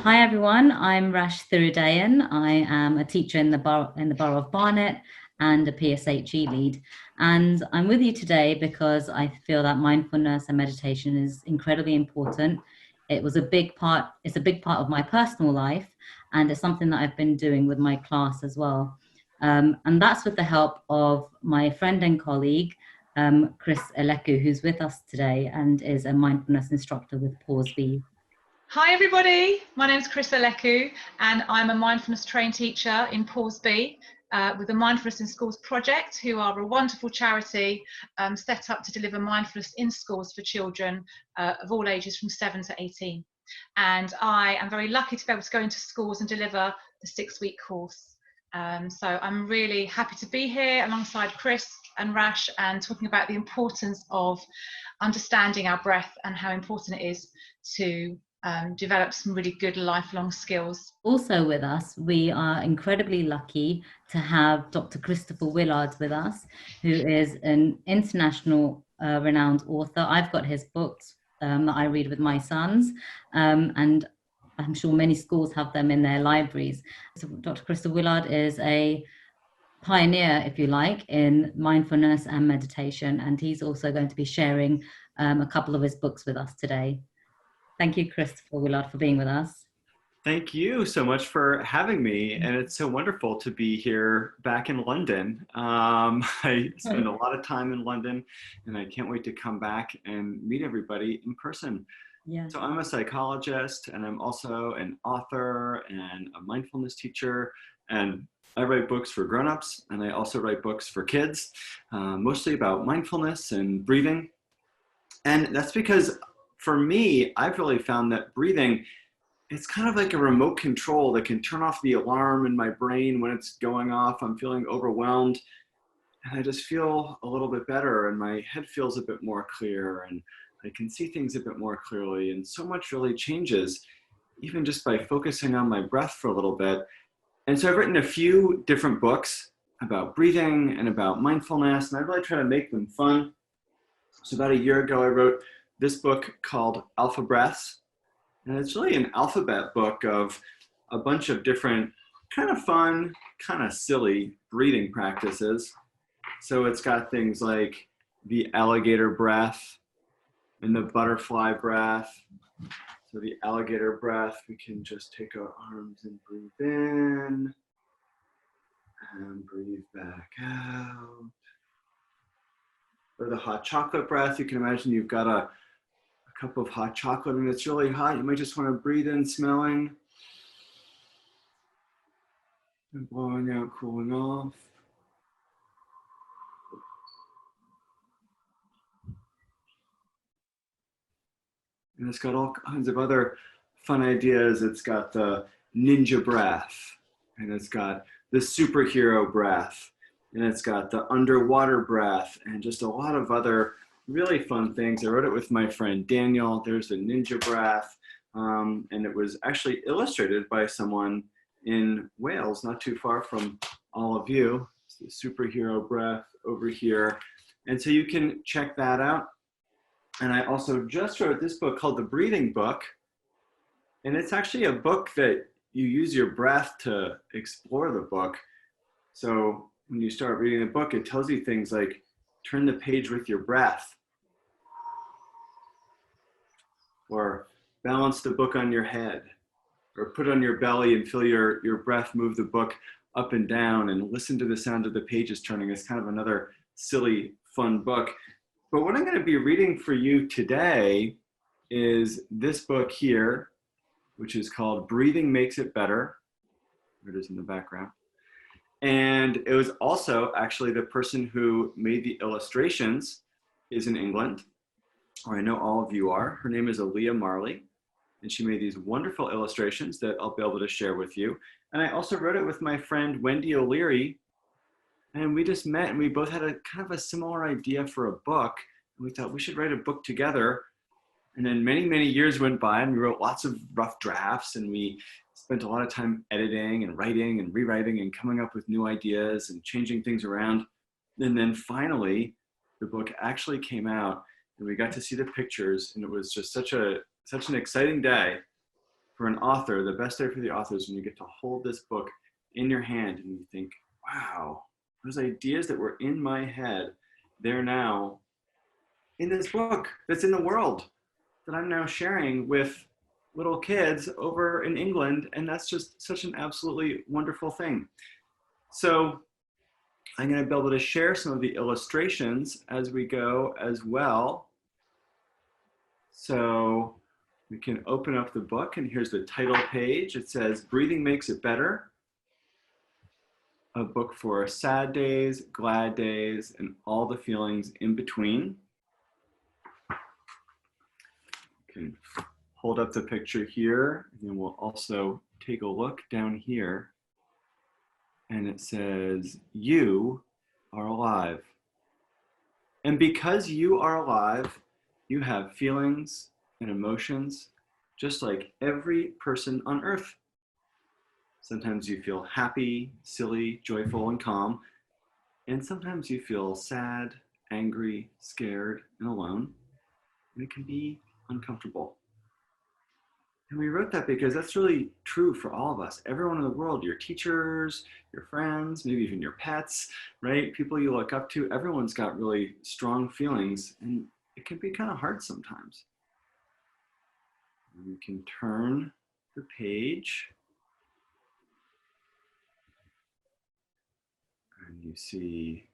Hi everyone, I'm Rash Thirudayan. I am a teacher in the borough of Barnet and a PSHE lead. And I'm with you today because I feel that mindfulness and meditation is incredibly important. It's a big part of my personal life, and it's something that I've been doing with my class as well. And that's with the help of my friend and colleague, Chris Eleku, who's with us today and is a mindfulness instructor with PSD. Hi everybody, my name is Chris Eleku and I'm a mindfulness trained teacher in PSD with the Mindfulness in Schools project, who are a wonderful charity set up to deliver mindfulness in schools for children of all ages from 7 to 18. And I am very lucky to be able to go into schools and deliver the 6-week course. So I'm really happy to be here alongside Chris and Rash and talking about the importance of understanding our breath and how important it is to develop some really good lifelong skills. Also with us, we are incredibly lucky to have Dr. Christopher Willard with us, who is an international renowned author. I've got his books that I read with my sons, and I'm sure many schools have them in their libraries. So Dr. Christopher Willard is a pioneer, if you like, in mindfulness and meditation, and he's also going to be sharing a couple of his books with us today. Thank you, Christopher Willard, for being with us. Thank you so much for having me. And it's so wonderful to be here back in London. I spend a lot of time in London and I can't wait to come back and meet everybody in person. Yeah. So I'm a psychologist and I'm also an author and a mindfulness teacher. And I write books for grown-ups and I also write books for kids, mostly about mindfulness and breathing. And that's because for me, I've really found that breathing, it's kind of like a remote control that can turn off the alarm in my brain when it's going off. I'm feeling overwhelmed and I just feel a little bit better and my head feels a bit more clear and I can see things a bit more clearly. And so much really changes even just by focusing on my breath for a little bit. And so I've written a few different books about breathing and about mindfulness, and I really try to make them fun. So about a year ago, I wrote this book called Alpha Breaths. And it's really an alphabet book of a bunch of different kind of fun, kind of silly breathing practices. So it's got things like the alligator breath and the butterfly breath. So the alligator breath, we can just take our arms and breathe in and breathe back out. Or the hot chocolate breath, you can imagine you've got a cup of hot chocolate and it's really hot. You might just want to breathe in smelling and blowing out, cooling off. And it's got all kinds of other fun ideas. It's got the ninja breath and it's got the superhero breath and it's got the underwater breath and just a lot of other really fun things. I wrote it with my friend Daniel. There's the ninja breath, and it was actually illustrated by someone in Wales, not too far from all of you. It's the superhero breath over here. And so you can check that out. And I also just wrote this book called The Breathing Book. And it's actually a book that you use your breath to explore the book. So when you start reading the book, it tells you things like, turn the page with your breath, or balance the book on your head, or put on your belly and feel your breath move the book up and down and listen to the sound of the pages turning. It's kind of another silly, fun book. But what I'm going to be reading for you today is this book here, which is called Breathing Makes It Better. There it is in the background. And it was also actually the person who made the illustrations is in England, or I know all of you are. Her name is Aaliyah Marley, and she made these wonderful illustrations that I'll be able to share with you. And I also wrote it with my friend Wendy O'Leary, and we just met and we both had a kind of a similar idea for a book. And we thought we should write a book together. And then many, many years went by and we wrote lots of rough drafts and we spent a lot of time editing and writing and rewriting and coming up with new ideas and changing things around. And then finally, the book actually came out and we got to see the pictures and it was just such an exciting day For an author, the best day for the author is when you get to hold this book in your hand and you think, wow, those ideas that were in my head, they're now in this book that's in the world that I'm now sharing with little kids over in England. And that's just such an absolutely wonderful thing. So I'm going to be able to share some of the illustrations as we go as well. So we can open up the book, and here's the title page. It says, Breathing Makes It Better, a book for sad days, glad days, and all the feelings in between. You can hold up the picture here, and then we'll also take a look down here. And it says, you are alive. And because you are alive, you have feelings and emotions just like every person on earth. Sometimes you feel happy, silly, joyful, and calm. And sometimes you feel sad, angry, scared, and alone. And it can be uncomfortable. And we wrote that because that's really true for all of us. Everyone in the world, your teachers, your friends, maybe even your pets, right? People you look up to, everyone's got really strong feelings, and it can be kind of hard sometimes. And we can turn the page. And you see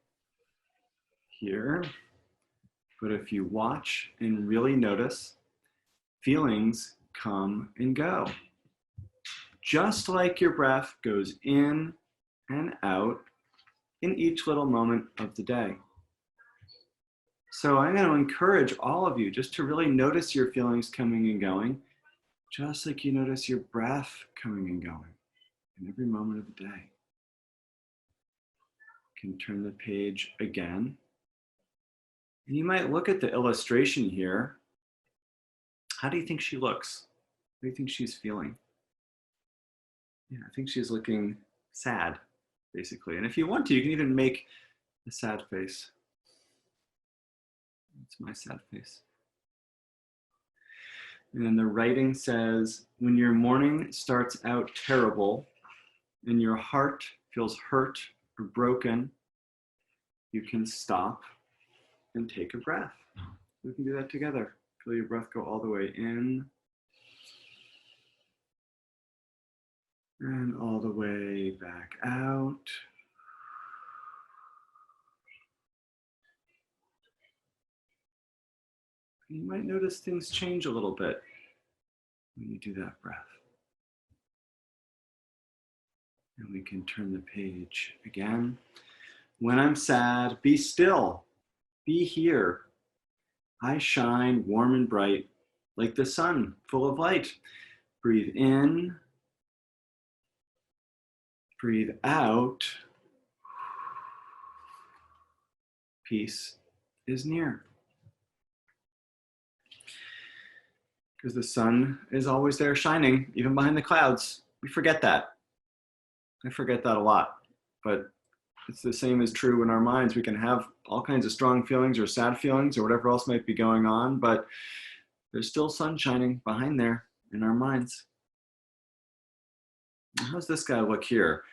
here, but if you watch and really notice, feelings come and go. Just like your breath goes in and out in each little moment of the day. So I'm going to encourage all of you just to really notice your feelings coming and going, just like you notice your breath coming and going in every moment of the day. You can turn the page again. And you might look at the illustration here. How do you think she looks? What do you think she's feeling? Yeah, I think she's looking sad, basically. And if you want to, you can even make a sad face. That's my sad face. And then the writing says, when your morning starts out terrible and your heart feels hurt or broken, you can stop and take a breath. We can do that together. Feel your breath go all the way in and all the way back out. You might notice things change a little bit when you do that breath. And we can turn the page again. When I'm sad, be still, be here. I shine warm and bright like the sun, full of light. Breathe in, breathe out. Peace is near. Because the sun is always there shining, even behind the clouds. We forget that. I forget that a lot, but it's the same as true in our minds. We can have all kinds of strong feelings or sad feelings or whatever else might be going on, but there's still sun shining behind there in our minds. How's this guy look here?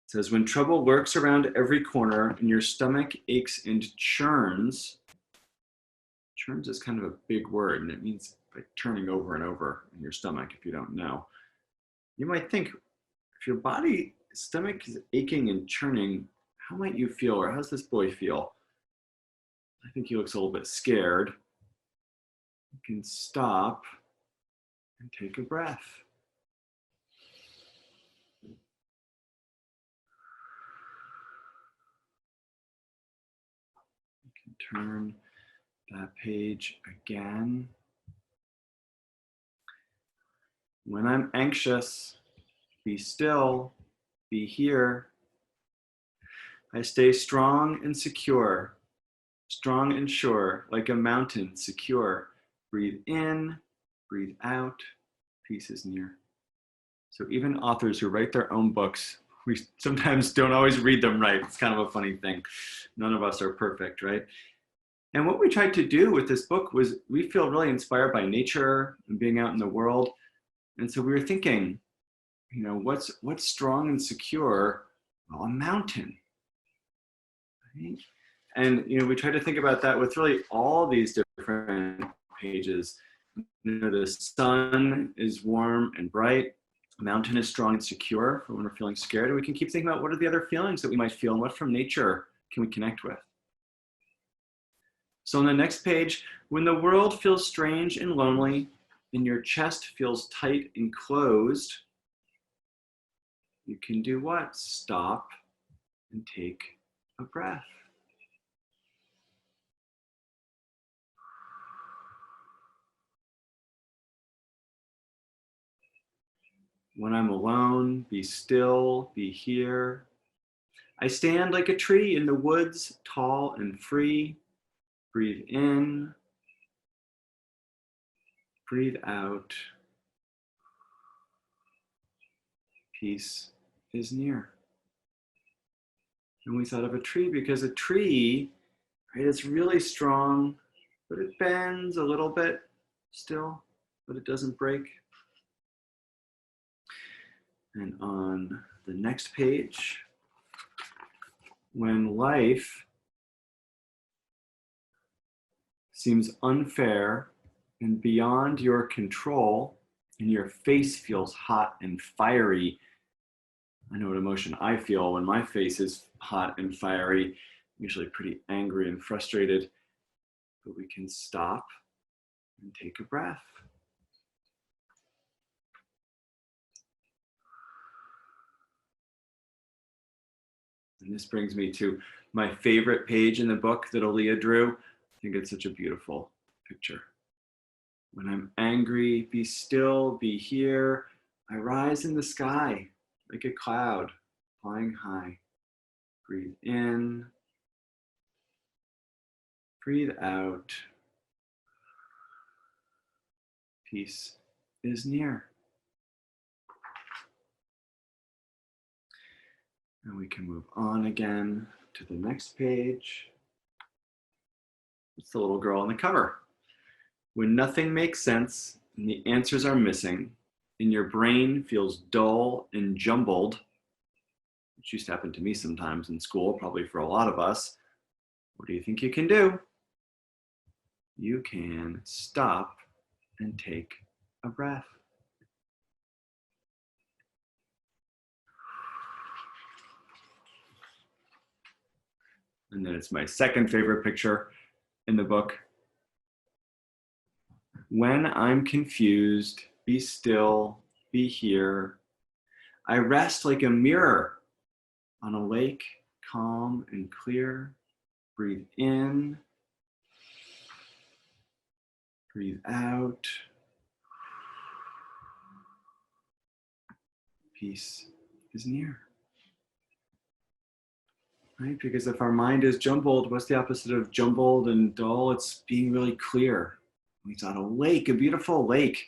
It says, when trouble lurks around every corner and your stomach aches and churns. Churns is kind of a big word, and it means like turning over and over in your stomach, if you don't know. You might think, if your stomach is aching and churning, how might you feel, or how's this boy feel? I think he looks a little bit scared. You can stop and take a breath. You can turn that page again. When I'm anxious, be still, be here. I stay strong and secure, strong and sure, like a mountain secure. Breathe in, breathe out, peace is near. So even authors who write their own books, we sometimes don't always read them right. It's kind of a funny thing. None of us are perfect, right? And what we tried to do with this book was we feel really inspired by nature and being out in the world. And so we were thinking, what's strong and secure? Well, a mountain. Right? And we try to think about that with really all these different pages. The sun is warm and bright. A mountain is strong and secure for when we're feeling scared. And we can keep thinking about what are the other feelings that we might feel and what from nature can we connect with. So on the next page, when the world feels strange and lonely and your chest feels tight and closed, you can do what? Stop and take a breath. When I'm alone, be still, be here. I stand like a tree in the woods, tall and free. Breathe in, breathe out. Peace is near. And we thought of a tree because a tree, right, is really strong, but it bends a little bit still, but it doesn't break. And on the next page, when life seems unfair and beyond your control, and your face feels hot and fiery. I know what emotion I feel when my face is hot and fiery, usually pretty angry and frustrated, but we can stop and take a breath. And this brings me to my favorite page in the book that Aaliyah drew. I think it's such a beautiful picture. When I'm angry, be still, be here. I rise in the sky like a cloud flying high. Breathe in, breathe out. Peace is near. And we can move on again to the next page. It's the little girl on the cover. When nothing makes sense and the answers are missing, and your brain feels dull and jumbled, which used to happen to me sometimes in school, probably for a lot of us, what do you think you can do? You can stop and take a breath. And then it's my second favorite picture in the book. When I'm confused, be still, be here. I rest like a mirror on a lake, calm and clear. Breathe in, breathe out. Peace is near. Right? Because if our mind is jumbled, what's the opposite of jumbled and dull? It's being really clear. We thought a lake, a beautiful lake,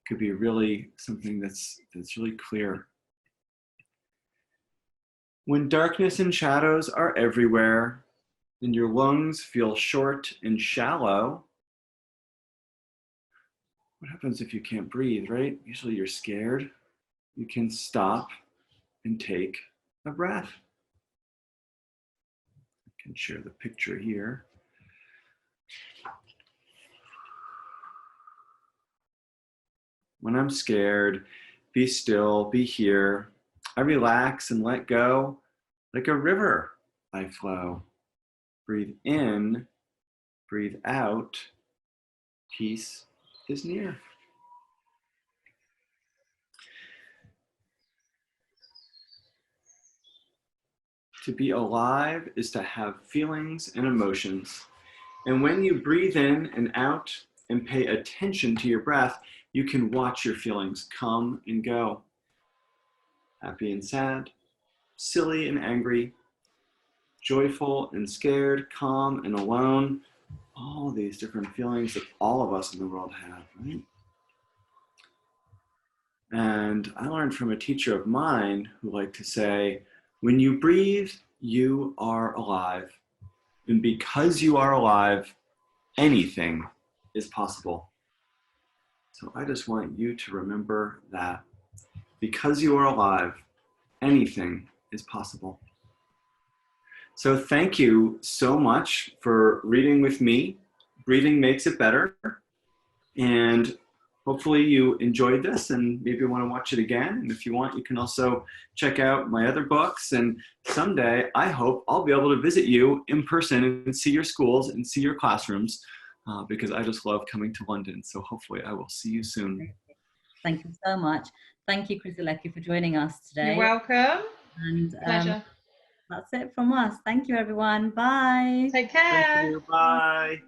could be really something that's really clear. When darkness and shadows are everywhere, and your lungs feel short and shallow, what happens if you can't breathe, right? Usually you're scared. You can stop and take a breath. I can share the picture here. When I'm scared, be still, be here. I relax and let go. Like a river, I flow. Breathe in, breathe out. Peace is near. To be alive is to have feelings and emotions. And when you breathe in and out and pay attention to your breath, you can watch your feelings come and go. Happy and sad, silly and angry, joyful and scared, calm and alone. All these different feelings that all of us in the world have, right? And I learned from a teacher of mine who liked to say, when you breathe, you are alive. And because you are alive, anything is possible. So I just want you to remember that because you are alive, anything is possible. So thank you so much for reading with me. Breathing makes it better. And hopefully you enjoyed this and maybe want to watch it again. And if you want, you can also check out my other books. And someday, I hope I'll be able to visit you in person and see your schools and see your classrooms because I just love coming to London. So hopefully I will see you soon. Thank you so much. Thank you, Christopher Willard, for joining us today. You're welcome. And Pleasure. that's it from us. Thank you, everyone. Bye. Take care. Thank you. Bye.